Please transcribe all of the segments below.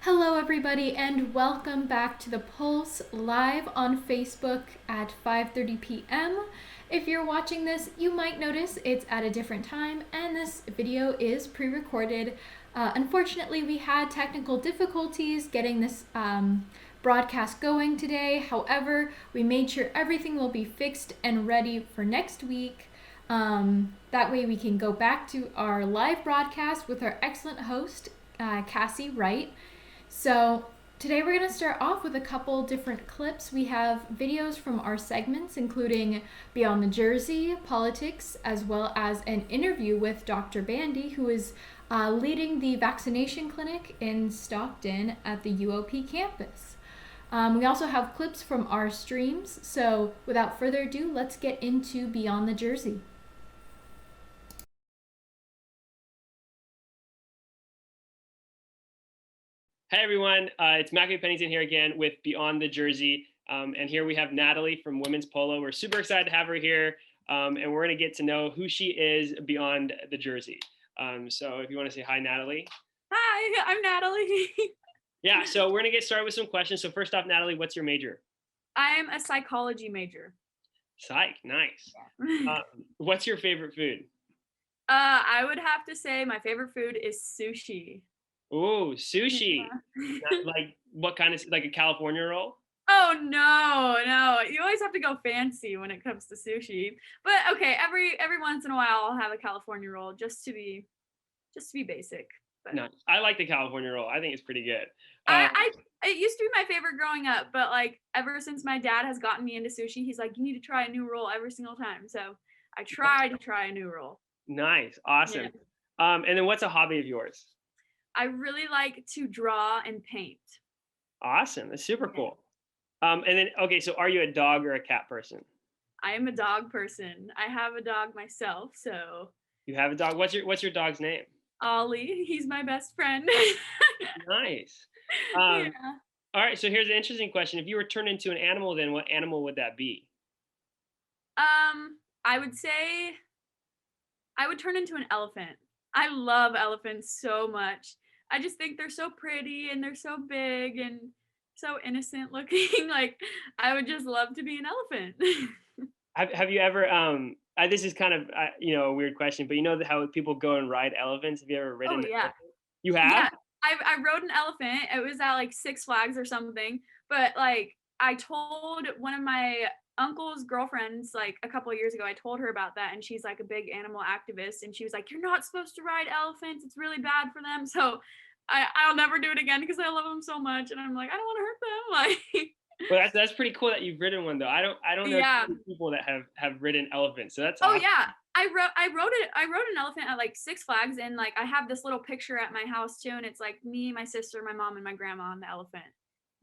Hello, everybody, and welcome back to the Pulse live on Facebook at 5:30 p.m. If you're watching this, you might notice it's at a different time, and this video is pre-recorded. Unfortunately, we had technical difficulties getting this broadcast going today. However, we made sure everything will be fixed and ready for next week. That way we can go back to our live broadcast with our excellent host, Kassie Wright. So today we're going to start off with a couple different clips. We have videos from our segments, including Beyond the Jersey, politics, as well as an interview with Dr. Bandy, who is leading the vaccination clinic in Stockton at the UOP campus. We also have clips from our streams. So without further ado, let's get into Beyond the Jersey. Hey everyone, it's Matthew Pennington here again with Beyond the Jersey. And here we have Natalie from Women's Polo. We're super excited to have her here. And we're going to get to know who she is beyond the jersey. So if you want to say hi, Natalie. Hi, I'm Natalie. Yeah, so we're going to get started with some questions. So first off, Natalie, what's your major? I'm a psychology major. Psych, nice. What's your favorite food? I would have to say my favorite food is sushi. Ooh, sushi. Yeah. Like what kind of, like a California roll? Oh no. You always have to go fancy when it comes to sushi. But okay, every once in a while I'll have a California roll just to be basic. But No, I like the California roll. I think it's pretty good. it used to be my favorite growing up, but like ever since my dad has gotten me into sushi, he's like, you need to try a new roll every single time. So I try to try a new roll. Nice, awesome. Yeah. And then what's a hobby of yours? I really like to draw and paint. Awesome. That's super cool. And then, okay, so are you a dog or a cat person? I am a dog person. I have a dog myself, so. You have a dog. What's your dog's name? Ollie. He's my best friend. Nice. Yeah. All right, so here's an interesting question. If you were turned into an animal, then what animal would that be? I would say I would turn into an elephant. I love elephants so much. I just think they're so pretty and they're so big and so innocent looking. Like I would just love to be an elephant. Have you ever this is kind of a weird question, but you know how people go and ride elephants? Have you ever ridden? Oh yeah. You have? Yeah. I rode an elephant. It was at like Six Flags or something. But like I told one of my uncle's girlfriends like a couple of years ago, I told her about that, and she's like a big animal activist, and she was like, you're not supposed to ride elephants, it's really bad for them. So I'll never do it again because I love them so much, and I'm like, I don't want to hurt them. Like well, that's pretty cool that you've ridden one though. I don't know yeah. people that have ridden elephants, so that's oh awesome. yeah, I rode an elephant at like Six Flags, and like I have this little picture at my house too, and it's like me, my sister, my mom, and my grandma on the elephant.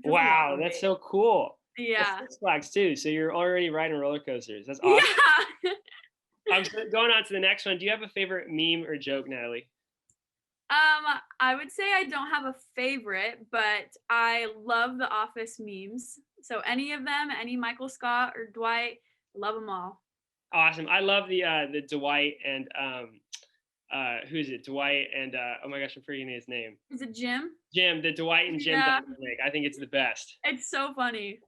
Wow, that's so cool. Yeah. Six Flags too. So you're already riding roller coasters. That's awesome. Yeah. Going on to the next one. Do you have a favorite meme or joke, Natalie? I would say I don't have a favorite, but I love the Office memes. So any of them, any Michael Scott or Dwight, love them all. Awesome. I love the Dwight and who is it? Dwight and oh my gosh, I'm forgetting his name. Is it Jim? Jim, the Dwight and Jim dynamic. I think it's the best. It's so funny.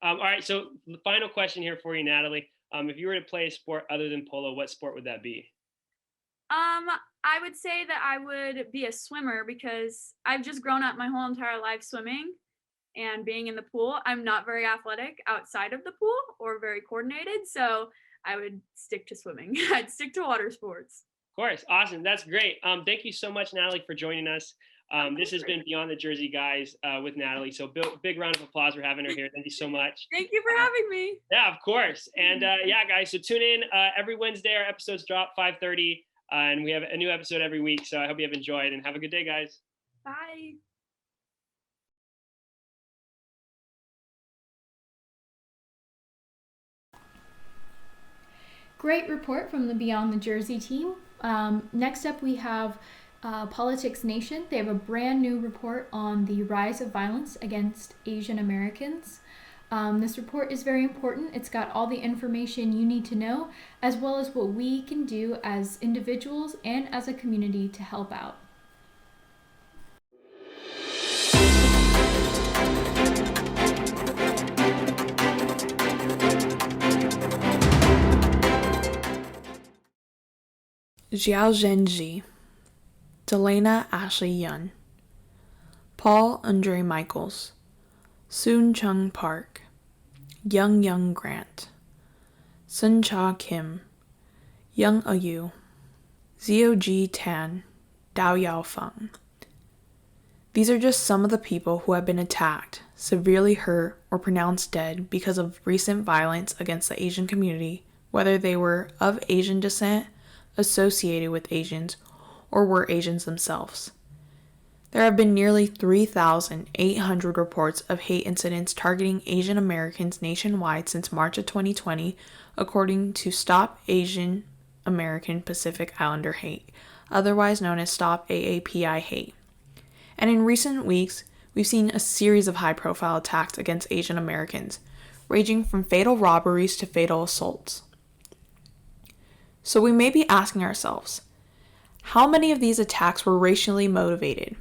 All right, so the final question here for you, Natalie. If you were to play a sport other than polo, what sport would that be? I would say that I would be a swimmer because I've just grown up my whole entire life swimming and being in the pool. I'm not very athletic outside of the pool or very coordinated, so I would stick to swimming. I'd stick to water sports. Of course. Awesome. That's great. Thank you so much, Natalie, for joining us. This has been Beyond the Jersey, guys, with Natalie. So big round of applause for having her here. Thank you so much. Thank you for having me. Yeah, of course. And yeah, guys, so tune in every Wednesday. Our episodes drop 5:30, and we have a new episode every week. So I hope you have enjoyed, and have a good day, guys. Bye. Great report from the Beyond the Jersey team. Next up, we have Politics Nation. They have a brand new report on the rise of violence against Asian Americans. This report is very important. It's got all the information you need to know, as well as what we can do as individuals and as a community to help out. Xiao Zhenji, Delana Ashley Yun, Paul Andre Michaels, Soon Chung Park, Young Grant, Sun Cha Kim, Young Ayu, Zio G Tan, Dao Yao Feng. These are just some of the people who have been attacked, severely hurt, or pronounced dead because of recent violence against the Asian community, whether they were of Asian descent, associated with Asians, or were Asians themselves. There have been nearly 3,800 reports of hate incidents targeting Asian Americans nationwide since March of 2020, according to Stop Asian American Pacific Islander Hate, otherwise known as Stop AAPI Hate. And in recent weeks, we've seen a series of high-profile attacks against Asian Americans, ranging from fatal robberies to fatal assaults. So we may be asking ourselves, how many of these attacks were racially motivated?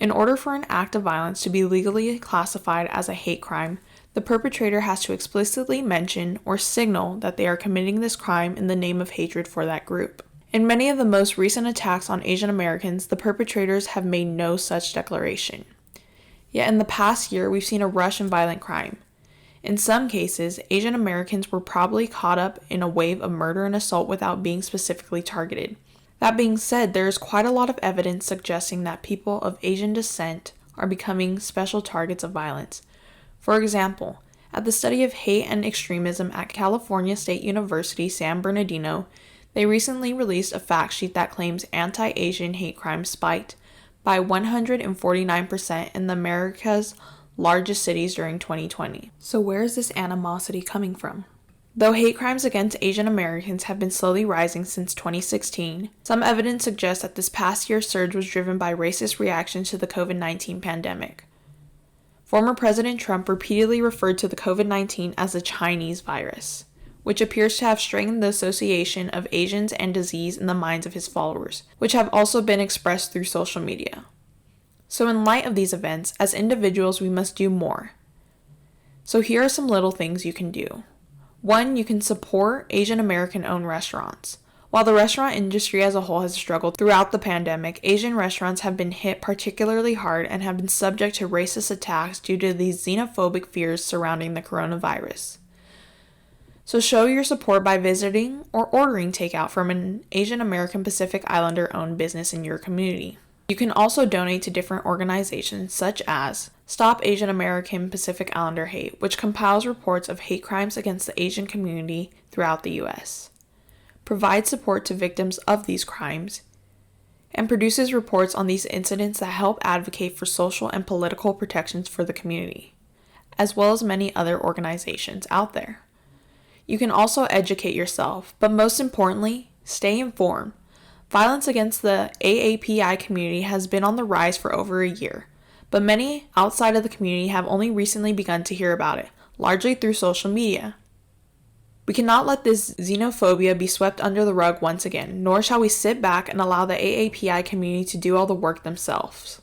In order for an act of violence to be legally classified as a hate crime, the perpetrator has to explicitly mention or signal that they are committing this crime in the name of hatred for that group. In many of the most recent attacks on Asian Americans, the perpetrators have made no such declaration. Yet in the past year, we've seen a rush in violent crime. In some cases, Asian Americans were probably caught up in a wave of murder and assault without being specifically targeted. That being said, there is quite a lot of evidence suggesting that people of Asian descent are becoming special targets of violence. For example, at the study of hate and extremism at California State University San Bernardino, they recently released a fact sheet that claims anti-Asian hate crimes spiked by 149% in the America's largest cities during 2020. So where is this animosity coming from? Though hate crimes against Asian Americans have been slowly rising since 2016, some evidence suggests that this past year's surge was driven by racist reactions to the COVID-19 pandemic. Former President Trump repeatedly referred to the COVID-19 as the Chinese virus, which appears to have strengthened the association of Asians and disease in the minds of his followers, which have also been expressed through social media. So in light of these events, as individuals, we must do more. So here are some little things you can do. 1, you can support Asian American-owned restaurants. While the restaurant industry as a whole has struggled throughout the pandemic, Asian restaurants have been hit particularly hard and have been subject to racist attacks due to these xenophobic fears surrounding the coronavirus. So show your support by visiting or ordering takeout from an Asian American Pacific Islander-owned business in your community. You can also donate to different organizations such as Stop Asian American Pacific Islander Hate, which compiles reports of hate crimes against the Asian community throughout the U.S., provides support to victims of these crimes, and produces reports on these incidents that help advocate for social and political protections for the community, as well as many other organizations out there. You can also educate yourself, but most importantly, stay informed. Violence against the AAPI community has been on the rise for over a year, but many outside of the community have only recently begun to hear about it, largely through social media. We cannot let this xenophobia be swept under the rug once again, nor shall we sit back and allow the AAPI community to do all the work themselves.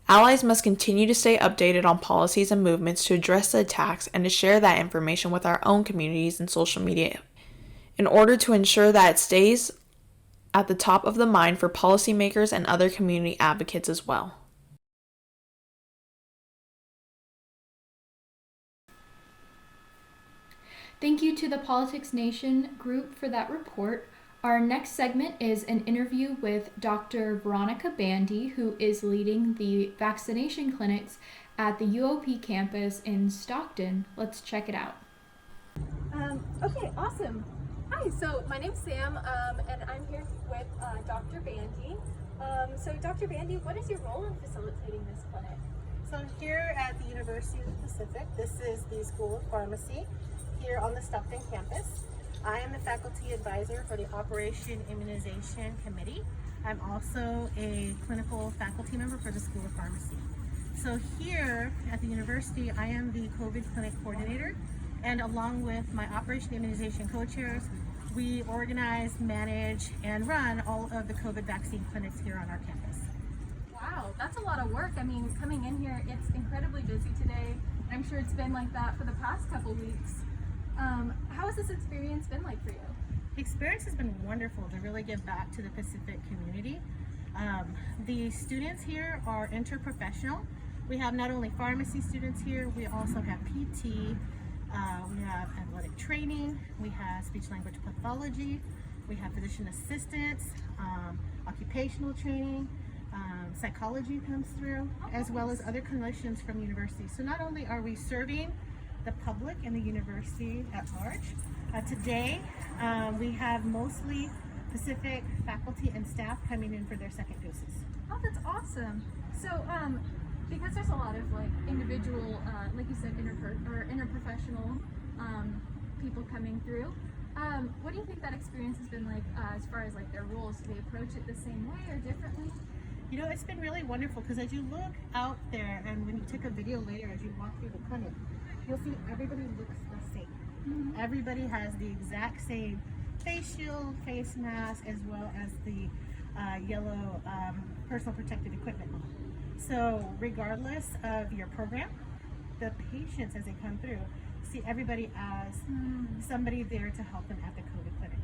Allies must continue to stay updated on policies and movements to address the attacks and to share that information with our own communities and social media in order to ensure that it stays at the top of the mind for policymakers and other community advocates as well. Thank you to the Politics Nation group for that report. Our next segment is an interview with Dr. Veronica Bandy, who is leading the vaccination clinics at the UOP campus in Stockton. Let's check it out. Okay, awesome. Hi, so my name's Sam, and I'm here with Dr. Bandy. So Dr. Bandy, what is your role in facilitating this clinic? So I'm here at the University of the Pacific. This is the School of Pharmacy here on the Stockton campus. I am the faculty advisor for the Operation Immunization Committee. I'm also a clinical faculty member for the School of Pharmacy. So here at the university, I am the COVID clinic coordinator, and along with my Operation Immunization co-chairs, we organize, manage, and run all of the COVID vaccine clinics here on our campus. Wow, that's a lot of work. I mean, coming in here, it's incredibly busy today. I'm sure it's been like that for the past couple weeks. How has this experience been like for you? The experience has been wonderful to really give back to the Pacific community. The students here are interprofessional. We have not only pharmacy students here, we also have PT, we have athletic training, we have speech language pathology, we have physician assistants, occupational training, psychology comes through, as well as other clinicians from universities. So not only are we serving the public and the university at large, today we have mostly Pacific faculty and staff coming in for their second doses. Oh, that's awesome. So, because there's a lot of like individual, like you said, interprofessional people coming through, what do you think that experience has been like as far as like their roles? Do they approach it the same way or differently? You know, it's been really wonderful because as you look out there and when you take a video later as you walk through the clinic, you'll see everybody looks the same. Mm-hmm. Everybody has the exact same face shield, face mask, as well as the yellow personal protective equipment on. So regardless of your program, the patients as they come through see everybody as somebody there to help them at the COVID clinic.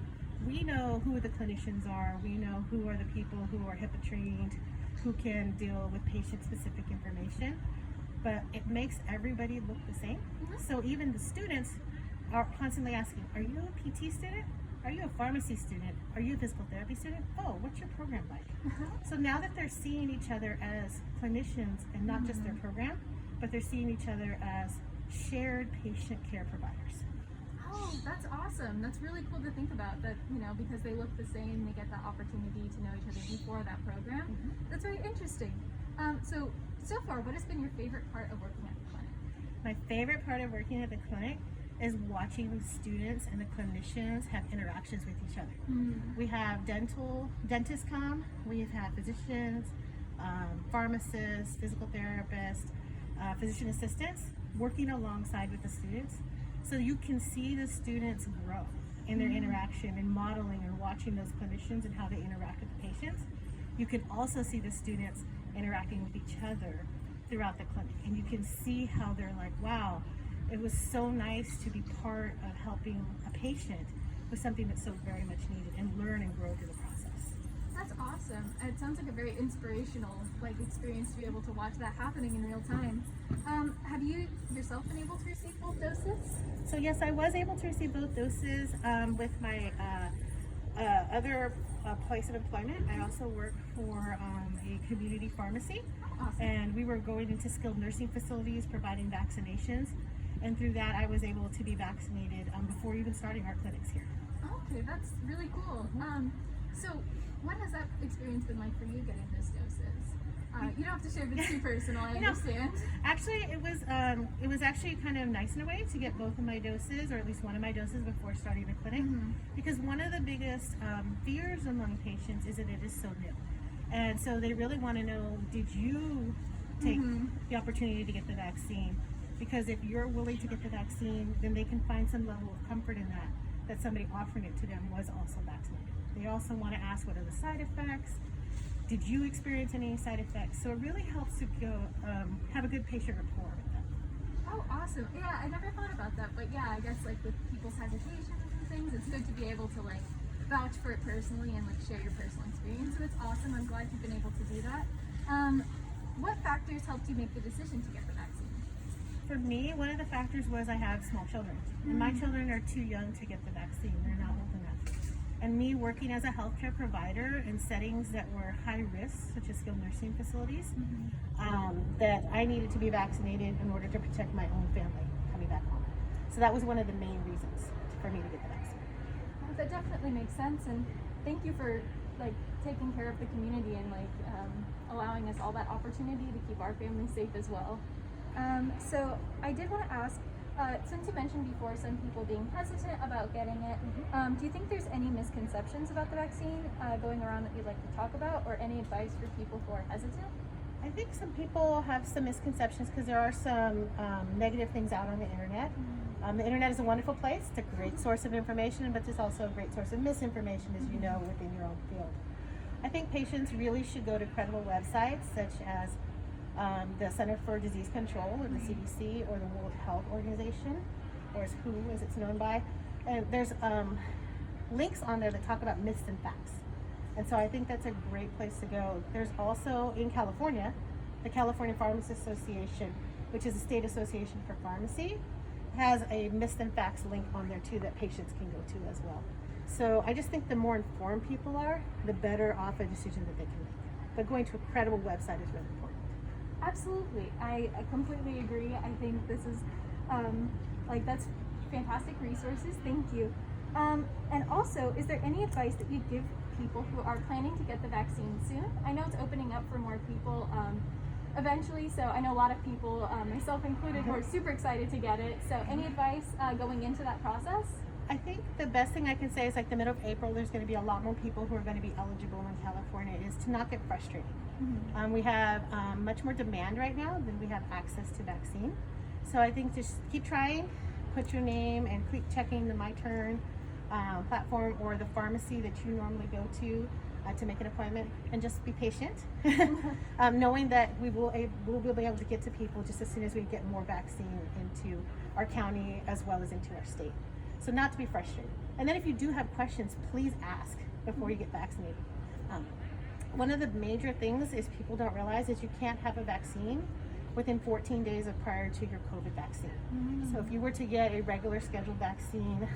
We know who the clinicians are, we know who are the people who are HIPAA trained, who can deal with patient-specific information, but it makes everybody look the same. So even the students are constantly asking, are you a PT student? Are you a pharmacy student? Are you a physical therapy student? Oh, what's your program like? So now that they're seeing each other as clinicians and not just their program, but they're seeing each other as shared patient care providers. Oh, that's awesome. That's really cool to think about that, you know, because they look the same, they get that opportunity to know each other before that program. That's very interesting. So far, what has been your favorite part of working at the clinic? My favorite part of working at the clinic is watching the students and the clinicians have interactions with each other. We have dentists come, we've had physicians, pharmacists, physical therapists, physician assistants working alongside with the students. So you can see the students grow in their interaction and modeling and watching those clinicians and how they interact with the patients. You can also see the students interacting with each other throughout the clinic. And you can see how they're like, wow, it was so nice to be part of helping a patient with something that's so very much needed and learn and grow through the process. That's awesome. It sounds like a very inspirational experience to be able to watch that happening in real time. Have you yourself been able to receive both doses? So yes, I was able to receive both doses with my other place of employment. I also work for a community pharmacy. Awesome. And we were going into skilled nursing facilities providing vaccinations, and through that I was able to be vaccinated before even starting our clinics here. Okay, that's really cool. So what has that experience been like for you getting those doses? You don't have to share if it's too personal, I understand. Actually, it was actually kind of nice in a way to get both of my doses, or at least one of my doses, before starting the clinic, because one of the biggest fears among patients is that it is so new. And so they really want to know, did you take the opportunity to get the vaccine? Because if you're willing to get the vaccine, then they can find some level of comfort in that somebody offering it to them was also vaccinated. They also want to ask, what are the side effects? Did you experience any side effects? So it really helps to go have a good patient rapport with them. Oh, awesome. Yeah, I never thought about that, but yeah, I guess with people's hesitations and things, it's good to be able to vouch for it personally and share your personal experience. So it's awesome. I'm glad you've been able to do that. What factors helped you make the decision to get the vaccine? For me, one of the factors was I have small children. And my children are too young to get the vaccine. They're not old enough. And me working as a healthcare provider in settings that were high risk, such as skilled nursing facilities, that I needed to be vaccinated in order to protect my own family coming back home. So that was one of the main reasons for me to get the vaccine. Well, that definitely makes sense, and thank you for taking care of the community and allowing us all that opportunity to keep our family safe as well. So I did want to ask, since you mentioned before some people being hesitant about getting it, do you think there's any misconceptions about the vaccine going around that you'd like to talk about, or any advice for people who are hesitant? I think some people have some misconceptions because there are some negative things out on the internet. The internet is a wonderful place. It's a great source of information, but it's also a great source of misinformation, as you know, within your own field. I think patients really should go to credible websites such as the Center for Disease Control, or the CDC, or the World Health Organization, or as WHO, as it's known by. And there's links on there that talk about myths and facts. And so I think that's a great place to go. There's also in California, the California Pharmacists Association, which is a state association for pharmacy, has a myths and facts link on there too that patients can go to as well. So I just think the more informed people are, the better off a decision that they can make. But going to a credible website is really important. Absolutely. I completely agree. I think this is that's fantastic resources. Thank you. And also, is there any advice that you'd give people who are planning to get the vaccine soon? I know it's opening up for more people eventually, so I know a lot of people, myself included, who are super excited to get it. So any advice going into that process? I think the best thing I can say is like the middle of April, there's going to be a lot more people who are going to be eligible in California, is to not get frustrated. We have much more demand right now than we have access to vaccine. So I think just keep trying, put your name and keep checking the My Turn platform or the pharmacy that you normally go to make an appointment, and just be patient, knowing that we'll be able to get to people just as soon as we get more vaccine into our county as well as into our state. So not to be frustrated. And then if you do have questions, please ask before you get vaccinated. One of the major things is people don't realize is you can't have a vaccine within 14 days of prior to your COVID vaccine. So if you were to get a regular scheduled vaccine,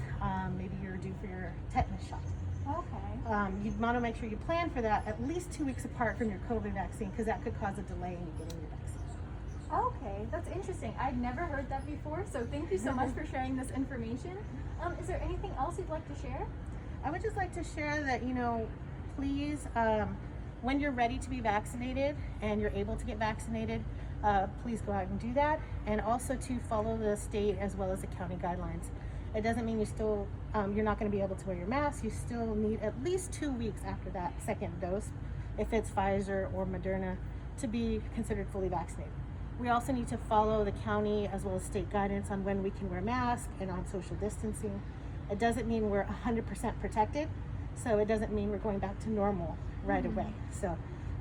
maybe you're due for your tetanus shot. Okay. You'd want to make sure you plan for that at least 2 weeks apart from your COVID vaccine, because that could cause a delay in you getting your vaccine. Okay, that's interesting. I've never heard that before, so thank you so much for sharing this information. Is there anything else you'd like to share? I would just like to share that, please, when you're ready to be vaccinated and you're able to get vaccinated, please go out and do that. And also to follow the state as well as the county guidelines. It doesn't mean you're not going to be able to wear your mask. You still need at least 2 weeks after that second dose, if it's Pfizer or Moderna, to be considered fully vaccinated. We also need to follow the county as well as state guidance on when we can wear masks and on social distancing. It doesn't mean we're 100% protected, so it doesn't mean we're going back to normal right away. So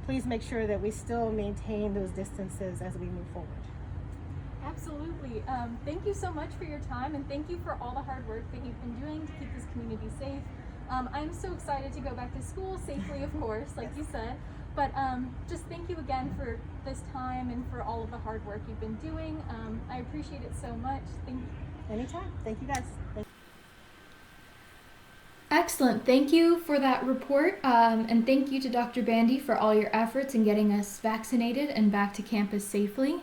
please make sure that we still maintain those distances as we move forward. Absolutely. Thank you so much for your time, and thank you for all the hard work that you've been doing to keep this community safe. I'm so excited to go back to school safely, of course, like you said. But just thank you again for this time and for all of the hard work you've been doing. I appreciate it so much. Thank you. Anytime. Thank you guys. Excellent. Thank you for that report. And thank you to Dr. Bandy for all your efforts in getting us vaccinated and back to campus safely.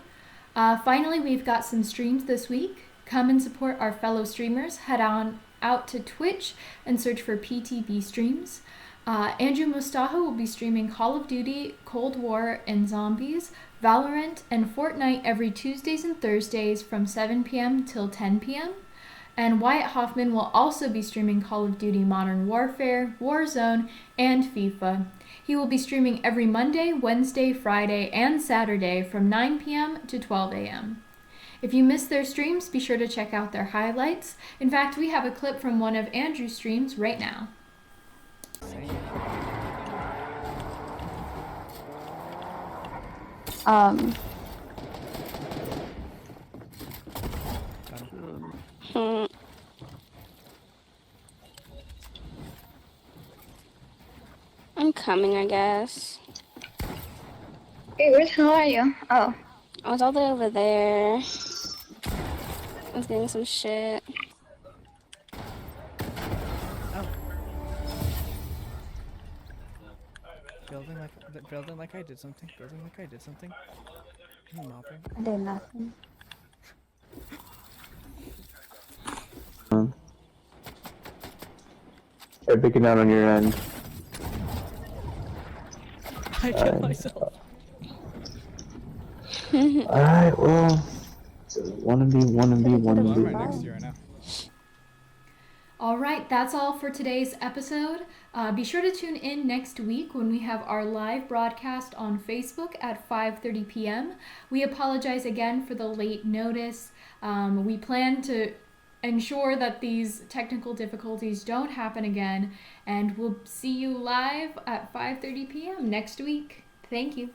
Finally, we've got some streams this week. Come and support our fellow streamers. Head on out to Twitch and search for PTB Streams. Andrew Mustafa will be streaming Call of Duty, Cold War, and Zombies, Valorant, and Fortnite every Tuesdays and Thursdays from 7 p.m. till 10 p.m. And Wyatt Hoffman will also be streaming Call of Duty Modern Warfare, Warzone, and FIFA. He will be streaming every Monday, Wednesday, Friday, and Saturday from 9 p.m. to 12 a.m. If you missed their streams, be sure to check out their highlights. In fact, we have a clip from one of Andrew's streams right now. I'm coming, I guess. Hey, where the hell are you? Oh. I was all the way over there. I was getting some shit. Building like I did something. You mopping? I did nothing. Start picking out on your end. I killed myself. Alright, well, so 1B. Right next to you right now. All right, that's all for today's episode. Be sure to tune in next week when we have our live broadcast on Facebook at 5:30 p.m. We apologize again for the late notice. We plan to ensure that these technical difficulties don't happen again, and we'll see you live at 5:30 p.m. next week. Thank you.